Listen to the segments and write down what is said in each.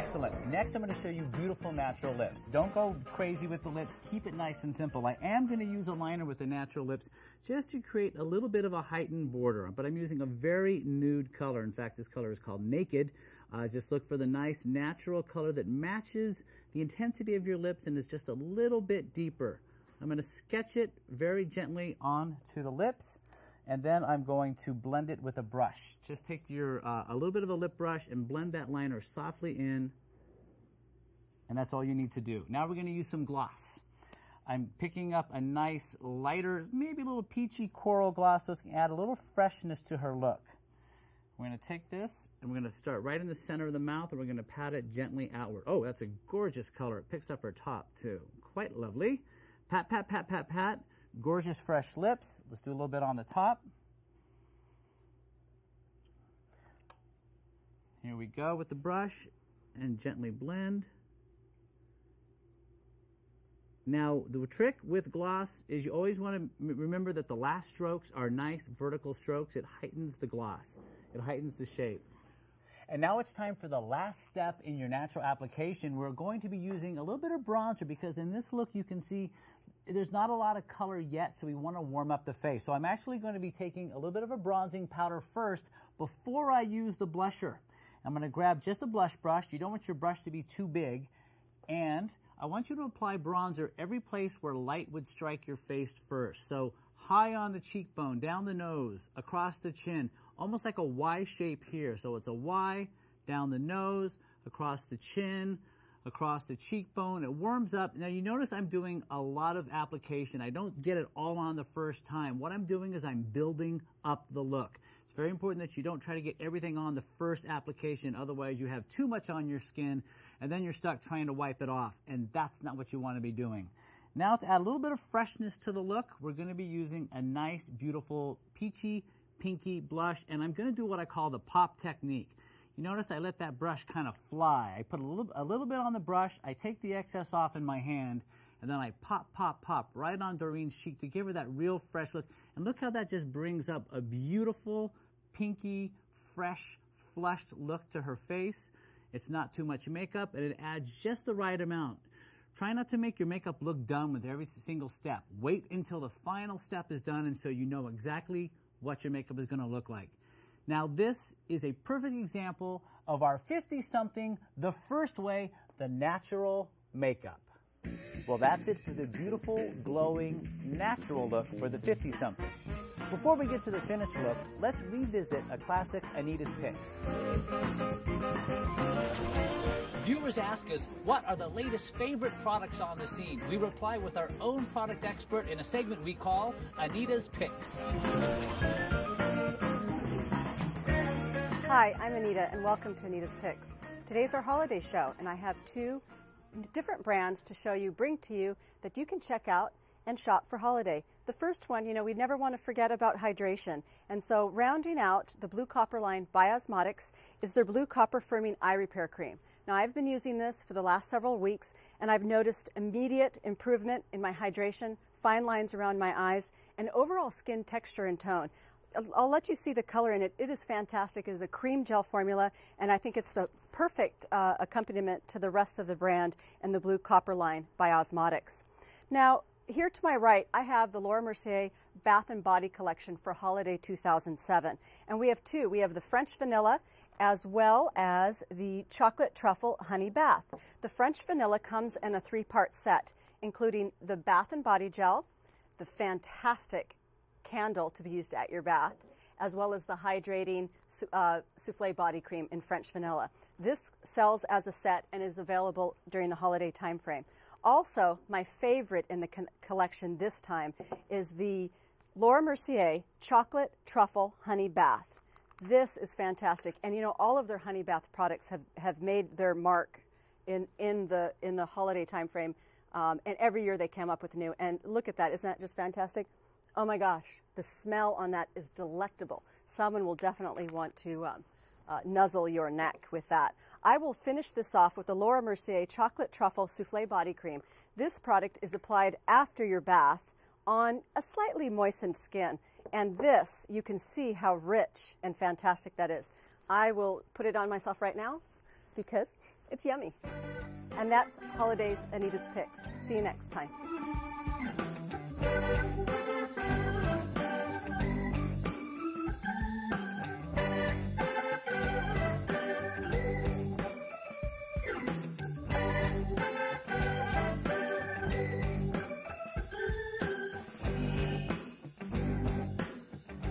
Excellent. Next, I'm going to show you beautiful natural lips. Don't go crazy with the lips. Keep it nice and simple. I am going to use a liner with the natural lips just to create a little bit of a heightened border, but I'm using a very nude color. In fact, this color is called Naked. Just look for the nice natural color that matches the intensity of your lips and is just a little bit deeper. I'm going to sketch it very gently onto the lips, and then I'm going to blend it with a brush. Just take your a little bit of a lip brush and blend that liner softly in, and that's all you need to do. Now we're going to use some gloss. I'm picking up a nice lighter, maybe a little peachy coral gloss, so it's going to add a little freshness to her look. We're going to take this and we're going to start right in the center of the mouth, and we're going to pat it gently outward. Oh, that's a gorgeous color. It picks up her top too. Quite lovely. Pat, pat, pat, pat, pat. Gorgeous fresh lips. Let's do a little bit on the top. Here we go with the brush and gently blend. Now, the trick with gloss is you always want to remember that the last strokes are nice vertical strokes. It heightens the gloss. It heightens the shape. And now it's time for the last step in your natural application. We're going to be using a little bit of bronzer because in this look you can see there's not a lot of color yet, so we want to warm up the face. So I'm actually going to be taking a little bit of a bronzing powder first before I use the blusher. I'm going to grab just a blush brush. You don't want your brush to be too big, and I want you to apply bronzer every place where light would strike your face first. So high on the cheekbone, down the nose, across the chin, almost like a Y shape here. So it's a Y, down the nose, across the chin, across the cheekbone. It warms up. Now you notice I'm doing a lot of application. I don't get it all on the first time. What I'm doing is I'm building up the look. It's very important that you don't try to get everything on the first application. Otherwise you have too much on your skin and then you're stuck trying to wipe it off, and that's not what you want to be doing. Now to add a little bit of freshness to the look, we're going to be using a nice, beautiful, peachy, pinky blush, and I'm going to do what I call the pop technique. You notice I let that brush kind of fly. I put a little bit on the brush, I take the excess off in my hand, and then I pop, pop, pop right on Doreen's cheek to give her that real fresh look. And look how that just brings up a beautiful, pinky, fresh, flushed look to her face. It's not too much makeup, and it adds just the right amount. Try not to make your makeup look done with every single step. Wait until the final step is done, and so you know exactly what your makeup is going to look like. Now this is a perfect example of our 50-something, the first way, the natural makeup. Well, that's it for the beautiful, glowing, natural look for the 50-something. Before we get to the finished look, let's revisit a classic Anita's Picks. Viewers ask us, what are the latest favorite products on the scene? We reply with our own product expert in a segment we call Anita's Picks. Hi, I'm Anita, and welcome to Anita's Picks. Today's our holiday show, and I have two different brands to show you, bring to you, that you can check out and shop for holiday. The first one, you know, we never want to forget about hydration, and so rounding out the Blue Copper line by Osmotics is their Blue Copper Firming Eye Repair Cream. Now, I've been using this for the last several weeks, and I've noticed immediate improvement in my hydration, fine lines around my eyes, and overall skin texture and tone. I'll let you see the color in it. It is fantastic. It is a cream gel formula, and I think it's the perfect accompaniment to the rest of the brand and the Blue Copper line by Osmotics. Now, here to my right, I have the Laura Mercier Bath and Body Collection for Holiday 2007. And we have two. We have the French Vanilla as well as the Chocolate Truffle Honey Bath. The French Vanilla comes in a three-part set, including the Bath and Body Gel, the fantastic candle to be used at your bath, as well as the hydrating souffle body cream in French Vanilla. This sells as a set and is available during the holiday time frame. Also, my favorite in the collection this time is the Laura Mercier Chocolate Truffle Honey Bath. This is fantastic, and you know, all of their honey bath products have made their mark in the holiday time frame, and every year they come up with new. And look at that, isn't that just fantastic? Oh my gosh, the smell on that is delectable. Someone will definitely want to nuzzle your neck with that. I will finish this off with the Laura Mercier Chocolate Truffle Souffle Body Cream. This product is applied after your bath on a slightly moistened skin. And this, you can see how rich and fantastic that is. I will put it on myself right now because It's yummy. And that's Holiday's Anita's Picks. See you next time.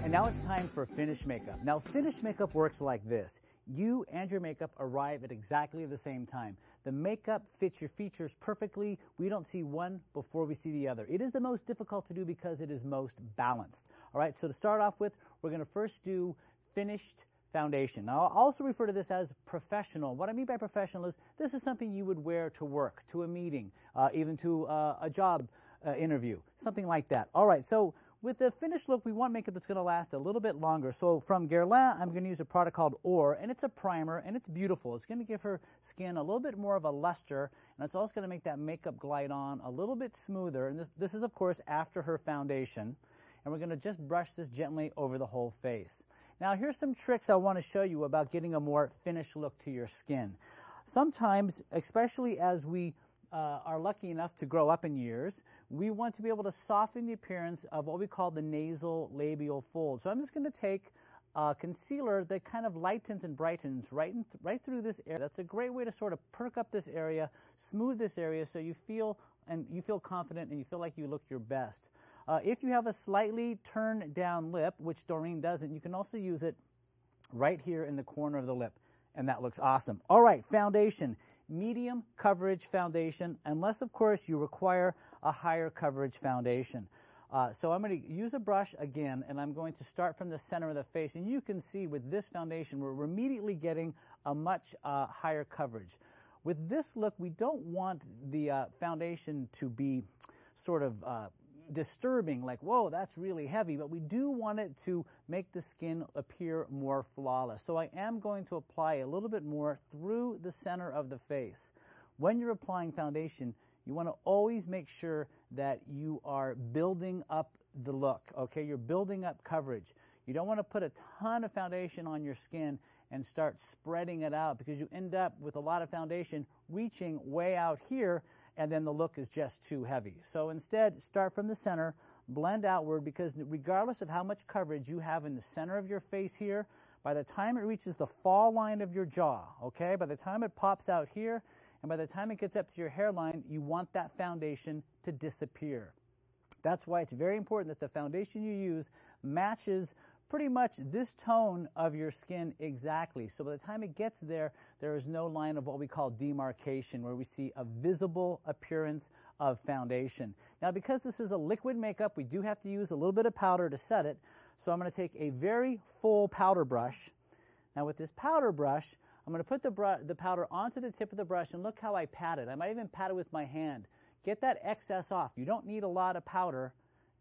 And now it's time for finished makeup. Now, finished makeup works like this. You and your makeup arrive at exactly the same time. The makeup fits your features perfectly. We don't see one before we see the other. It is the most difficult to do because it is most balanced. All right, so to start off with, we're going to first do finished foundation. Now, I'll also refer to this as professional. What I mean by professional is this is something you would wear to work, to a meeting, even to a job interview, something like that. All right, so with the finished look, we want makeup that's going to last a little bit longer. So from Guerlain, I'm going to use a product called Or, and it's a primer, and it's beautiful. It's going to give her skin a little bit more of a luster, and it's also going to make that makeup glide on a little bit smoother. And this is, of course, after her foundation. And we're going to just brush this gently over the whole face. Now, here's some tricks I want to show you about getting a more finished look to your skin. Sometimes, especially as we are lucky enough to grow up in years, we want to be able to soften the appearance of what we call the nasal labial fold. So I'm just going to take concealer that kind of lightens and brightens right through this area. That's a great way to sort of perk up this area, smooth this area, so you feel confident and you feel like you look your best. If you have a slightly turned down lip, which Doreen doesn't, you can also use it right here in the corner of the lip, and that looks awesome. All right, foundation. Medium coverage foundation, unless, of course, you require a higher coverage foundation. So I'm going to use a brush again, and I'm going to start from the center of the face. And you can see with this foundation, we're immediately getting a much higher coverage. With this look, we don't want the foundation to be sort of disturbing, like, whoa, that's really heavy, but we do want it to make the skin appear more flawless. So I am going to apply a little bit more through the center of the face. When you're applying foundation, you want to always make sure that you are building up the look, okay? You're building up coverage. You don't want to put a ton of foundation on your skin and start spreading it out, because you end up with a lot of foundation reaching way out here, and then the look is just too heavy. So instead, start from the center, blend outward, because regardless of how much coverage you have in the center of your face here, by the time it reaches the fall line of your jaw, okay, by the time it pops out here, and by the time it gets up to your hairline, you want that foundation to disappear. That's why it's very important that the foundation you use matches pretty much this tone of your skin exactly. So by the time it gets there, there is no line of what we call demarcation, where we see a visible appearance of foundation. Now, because this is a liquid makeup, we do have to use a little bit of powder to set it. So I'm going to take a very full powder brush. Now with this powder brush, I'm going to put the powder onto the tip of the brush, and look how I pat it. I might even pat it with my hand. Get that excess off. You don't need a lot of powder.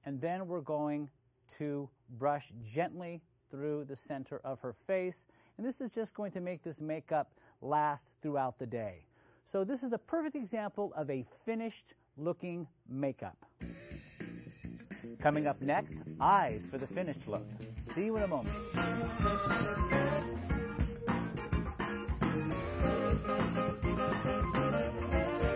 And then we're going to brush gently through the center of her face. And this is just going to make this makeup last throughout the day. So this is a perfect example of a finished looking makeup. Coming up next, eyes for the finished look. See you in a moment.